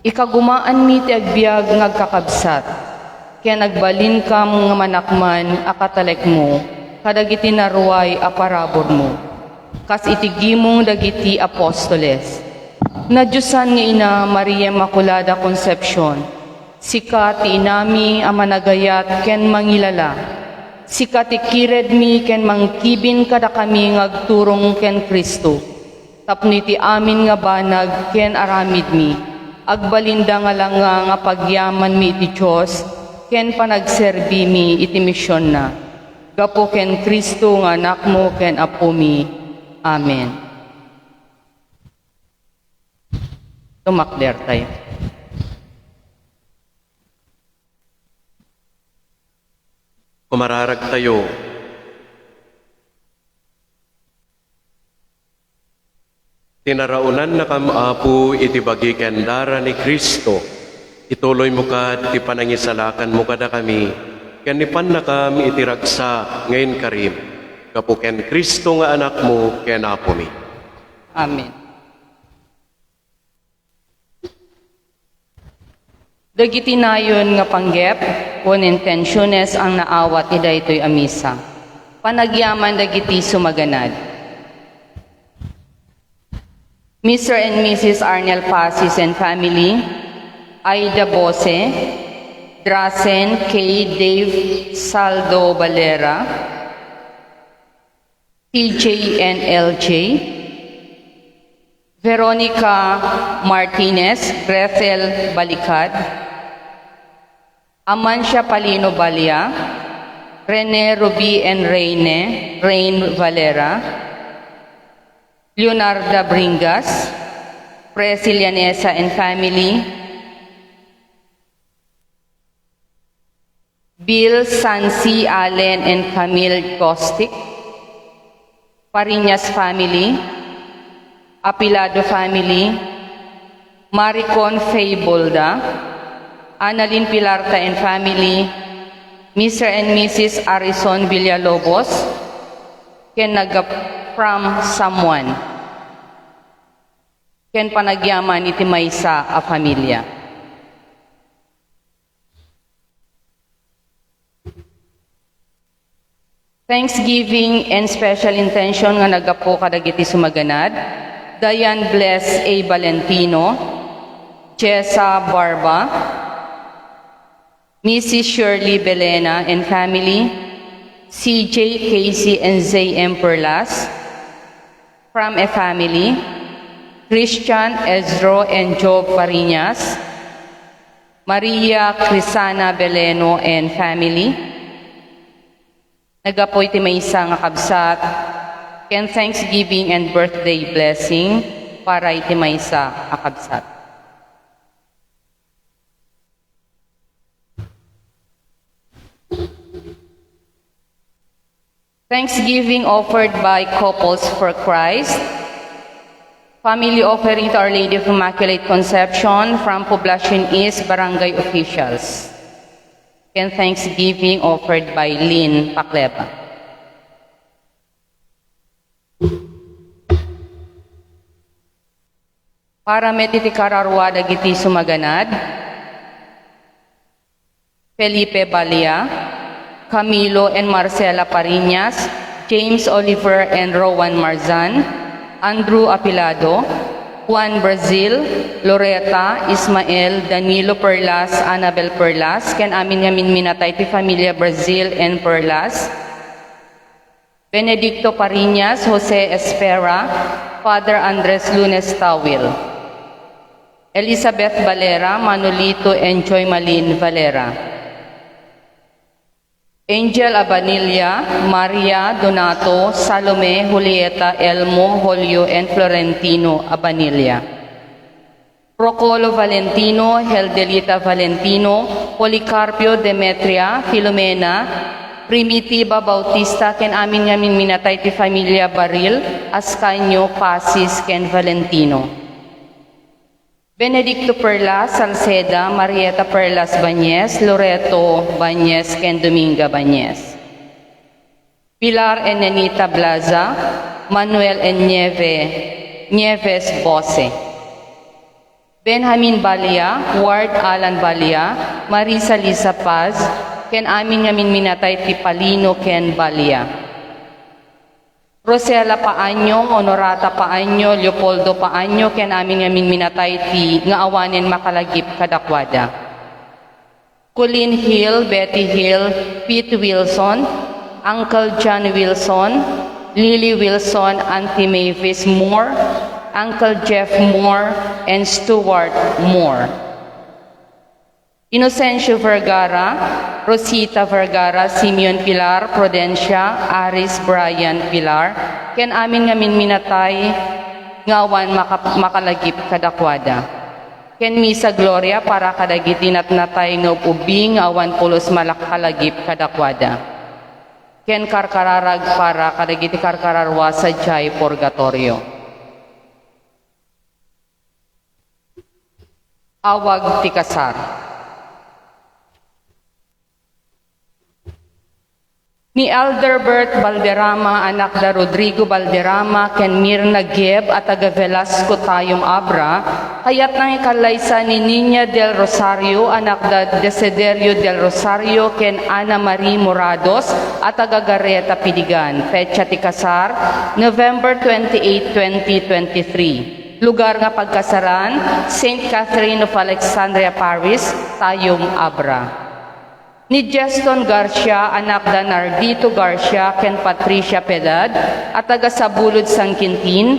Ikagumaan mi ti agbiag ngagkakabsat, ken nagbalin kam nga manakman akatalek mo, kadagiti naruay a parabor mo. Kas iti gimong dagiti apostoles. Nadyusan nga ina Maria Immaculada Concepcion, sika ti inami a managayat ken mangilala. Sika ti kired mi ken mangkibin kada kami ngagturong ken Kristo. Tapno ti amin nga banag ken aramid mi. Agbalinda nga lang nga pagyaman mi iti Diyos ken panagserbi mi iti misyon na. Gapo ken Kristo nga anak mo ken apo mi. Amen. Tumakder tayo. Kumararag tayo. Tinaraunan na kamapu iti bagi kendara ni Kristo. Ituloy mo ka ti panangisalakan mo kada kami. Kanipan na kami iti ragsa ngayon karim. Kapu ken Kristo nga anak mo ken apo mi. Amen. Dagiti nayon nga panggep, kun intensyones ang naawat ida ito'y amisa. Panagyaman dagiti sumaganad. Mr. and Mrs. Arnel Pasis and family, Aida Bose, Drasen K. Dave Saldo Valera, TJ and LJ, Veronica Martinez, Grethel Balikad, Amancia Palino Balia, Rene Ruby and Rain Valera, Leonarda Bringas, Presilianesa and family, Bill Sansi Allen and Camille Kostick, Pariñas family, Apilado family, Maricon Faybolda, Annalyn Pilarta and family, Mr. and Mrs. Arison Villalobos, ken from someone, ken panagyaman iti maysa a familia. Thanksgiving and special intention nga nagapo kadagiti sumaganad, Diane Bless A. Valentino, Jessa Barba, Mrs. Shirley Belena and family, CJ Casey and Z.M. Perlas, from a family, Christian Ezro and Job Pariñas, Maria Crisana Beleno and family, nagapoy ti maysa nga kabsat, ken Thanksgiving and birthday blessing para iti maysa a kabsat. Thanksgiving offered by Couples for Christ, family offering to Our Lady of Immaculate Conception from Poblacion East Barangay officials, and Thanksgiving offered by Lynn Pacleva. Para metiti kararwa dagiti sumaganad, Felipe Balia, Camilo and Marcela Pariñas, James Oliver and Rowan Marzan, Andrew Apilado, Juan Brazil, Loretta, Ismael, Danilo Perlas, Annabel Perlas, ken amin ngamin minatay ti Familia Brazil and Perlas, Benedicto Pariñas, Jose Espera, Father Andres Lunes Tawil, Elizabeth Valera, Manolito and Joy Malin Valera, Angel Abanilla, Maria Donato, Salome, Julieta, Elmo, Julio, and Florentino Abanilla. Procolo Valentino, Heldelita Valentino, Policarpio Demetria, Filomena, Primitiva Bautista, ken amin ngamin minatay ti Familia Baril, Ascanio, Pasis, ken Valentino. Benedicto Perlas, Salceda, Marieta Perlas Bañez, Loreto Bañez, ken Dominga Bañez. Pilar and Nenita Blaza, Manuel and Nieves Bose. Benjamin Balia, Ward Alan Balia, Marisa Lisa Paz, ken amin ngamin minatay ti Palino ken Balia. Rosela Paanyo, Honorata Paanyo, Leopoldo Paanyo, ken amin ngamin minatay ti nga awanen makalagip kadakwada. Colleen Hill, Betty Hill, Pete Wilson, Uncle John Wilson, Lily Wilson, Auntie Mavis Moore, Uncle Jeff Moore, and Stuart Moore. Inocencio Vergara, Rosita Vergara, Simeon Pilar, Prudencia, Aris Brian Pilar, ken amin ngamin minatay ngawan makalagip kadakwada. Ken Misa Gloria para kadagiti natnatay nga ubing awan pulos malakalagip kadakwada. Ken Karkararag para kadagiti karkararwa sa Jai Purgatorio. Awag ti kasar. Ni Elderbert Balderrama, anak da Rodrigo Balderrama, ken Mirna Geb at taga Velasco Tayong Abra, kayat nang ikalaysa ni Niña del Rosario, anak da Desiderio del Rosario, ken Ana Marie Morados at taga Gareta Pidigan. Petsa ti kasar, November 28, 2023. Lugar nga pagkasaran, St. Catherine of Alexandria Parish, Tayong Abra. Ni Jeston Garcia, anak da Nardito Garcia, ken Patricia Pedad, at taga Sabulod Sangkintin,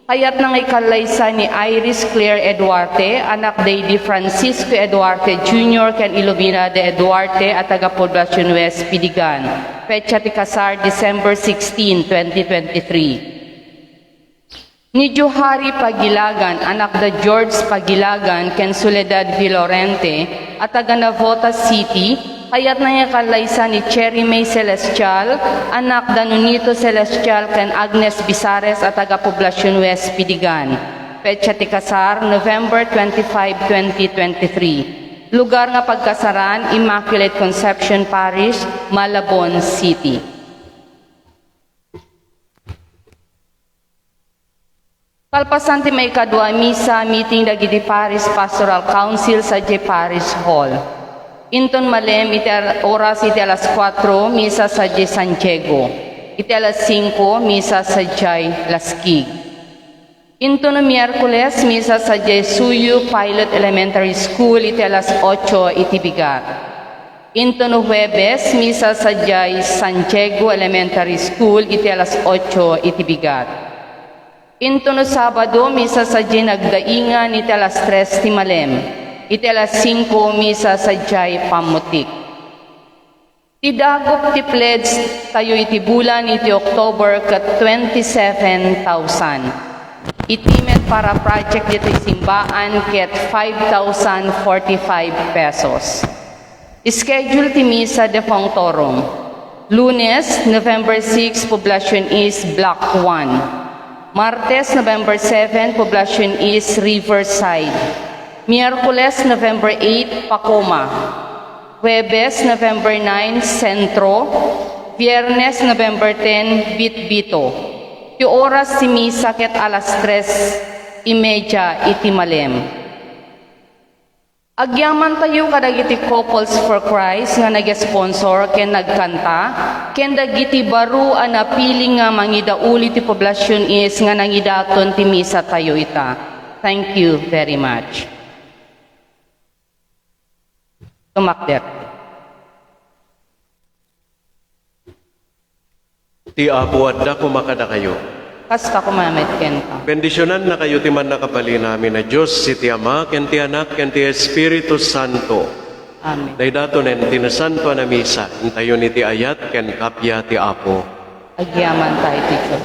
kayat nang ikalaysa ni Iris Claire Eduarte, anak day di Francisco Eduarte Jr., ken Ilumina de Eduarte, at taga Poblacion West, Pidigan. Petsa ti kasar, December 16, 2023. Ni Johari Pagilagan, anak da George Pagilagan, ken Soledad Vilorente, at taga Navotas City, kayat na kalaysa ni Cherry May Celestial, anak da Nunito Celestial, ken Agnes Bisares, at taga Poblacion West, Pidigan. Petsa ti kasar, November 25, 2023. Lugar nga pagkasaran, Immaculate Conception Parish, Malabon City. Kalpasan ti may kadwa misa meeting dagiti Paris Pastoral Council sa J. Paris Hall. Inton malem iti oras iti alas 4 misa sa J. Santiago. Iti alas 5 misa sa J. Lasquig. Inton Miyerkules misa sa J. Suyu Pilot Elementary School iti alas 8 iti Bigat. Inton Huwebes misa sa J. Santiago Elementary School iti alas 8 iti Bigat. Into no Sabado, misa sa Nagdaingan, iti alas 3 ti Malem. Iti alas 5, misa sa Jai Pamutik. Ti dagop ti pledge tayo iti bulan iti October kat 27,000. Itimet para project dito simbaan ket 5,045 pesos. Schedule ti misa de Fongtorum. Lunes, November 6, Poblacion East, Block 1. Martes, November 7, Poblacion East, Riverside. Miyerkules, November 8, Pacoma. Huwebes, November 9, Centro. Viernes, November 10, Bitbito. Yung oras si Misa ket alas 3:30 iti Malem. Agyaman tayo kadagiti Couples for Christ nga nag-sponsor ken nagkanta, ken dagiti baro na piling nga mangidauli ti poblasyon is nga nangidaton ti misa tayo ita. Thank you very much. Tumakder. Ti Apo adda kumakada kayo. Kasta kumamet ken ka. Bendisyonan na kayo ti man nakabali namin na Diyos, si ti Ama, ken ti Anak, ken ti Espiritu Santo. Amen. Daydato nen tinasanto na misa, intayo ni ti ayat, ken kapya ti Apo. Agyaman tayo ti Diyos.